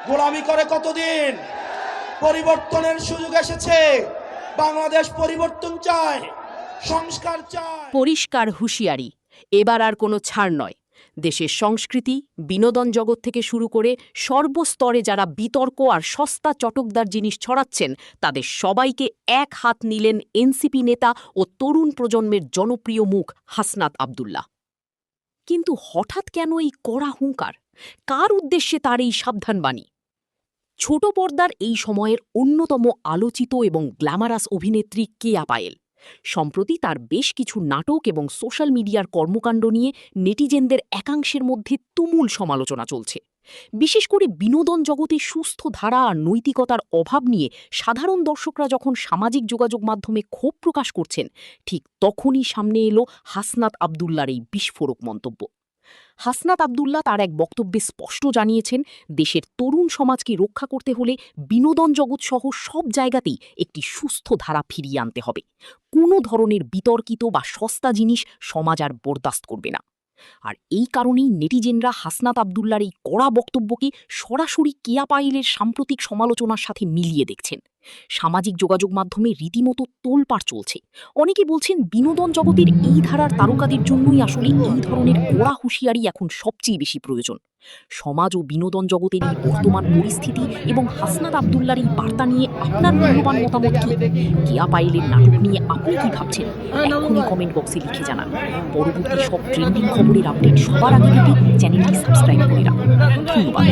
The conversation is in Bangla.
গোলামি করে কতদিন? পরিবর্তনের সুযোগ এসেছে। বাংলাদেশ পরিবর্তন চায়, সংস্কার চায়। পরিষ্কার হুঁশিয়ারি, এবার আর কোনো ছাড় নয়। দেশের সংস্কৃতি, বিনোদন জগৎ থেকে শুরু করে সর্বস্তরে যারা বিতর্ক আর সস্তা চটকদার জিনিস ছড়াচ্ছেন, তাদের সবাইকে এক হাত নিলেন এনসিপি নেতা ও তরুণ প্রজন্মের জনপ্রিয় মুখ হাসনাত আব্দুল্লাহ। কিন্তু হঠাৎ কেন এই কড়া হুঙ্কার? কার উদ্দেশ্যে তার এই সাবধানবাণী? ছোট পর্দার এই সময়ের অন্যতম আলোচিত এবং গ্ল্যামারাস অভিনেত্রী কেয়া পায়েল। সম্প্রতি তার বেশ কিছু নাটক এবং সোশ্যাল মিডিয়ার কর্মকাণ্ড নিয়ে নেটিজেনদের একাংশের মধ্যে তুমুল সমালোচনা চলছে। বিশেষ করে বিনোদন জগতে সুস্থ ধারা আর নৈতিকতার অভাব নিয়ে সাধারণ দর্শকরা যখন সামাজিক যোগাযোগ মাধ্যমে ক্ষোভ প্রকাশ করছেন, ঠিক তখনই সামনে এলো হাসনাত আব্দুল্লাহর এই বিস্ফোরক মন্তব্য। হাসনাত আব্দুল্লাহ তার এক বক্তব্যে স্পষ্ট জানিয়েছেন, দেশের তরুণ সমাজকে রক্ষা করতে হলে বিনোদন জগৎ সহ সব জায়গাতেই একটি সুস্থ ধারা ফিরিয়ে আনতে হবে। কোনো ধরনের বিতর্কিত বা সস্তা জিনিস সমাজ আর বরদাস্ত করবে না। আর এই কারণেই নেটিজেনরা হাসনাত আব্দুল্লাহর এই কড়া বক্তব্যকে সরাসরি কেয়া পায়েলের সাম্প্রতিক সমালোচনার সাথে মিলিয়ে দেখছেন। সামাজিক যোগাযোগ মাধ্যমে রীতিমতো তোলপাড় চলছে। অনেকে বলছেন, বিনোদন জগতের এই ধারার তারকাদের জন্যই আসলে এই ধরনের কড়া হুঁশিয়ারি এখন সবচেয়ে বেশি প্রয়োজন। সমাজ ও বিনোদন জগতের এই বর্তমান পরিস্থিতি এবং হাসনাত আব্দুল্লাহর এই বার্তা নিয়ে আপনার মূল্যবান মতামত কি? কেয়া পায়েলের নাটক নিয়ে আপনি কি ভাবছেন? এখনই কমেন্ট বক্সে লিখে জানান। পরবর্তী সব ট্রেন্ডিং খবরের আপডেট সবার আগে পেতে চ্যানেলটি সাবস্ক্রাইব করে রাখুন। ধন্যবাদ।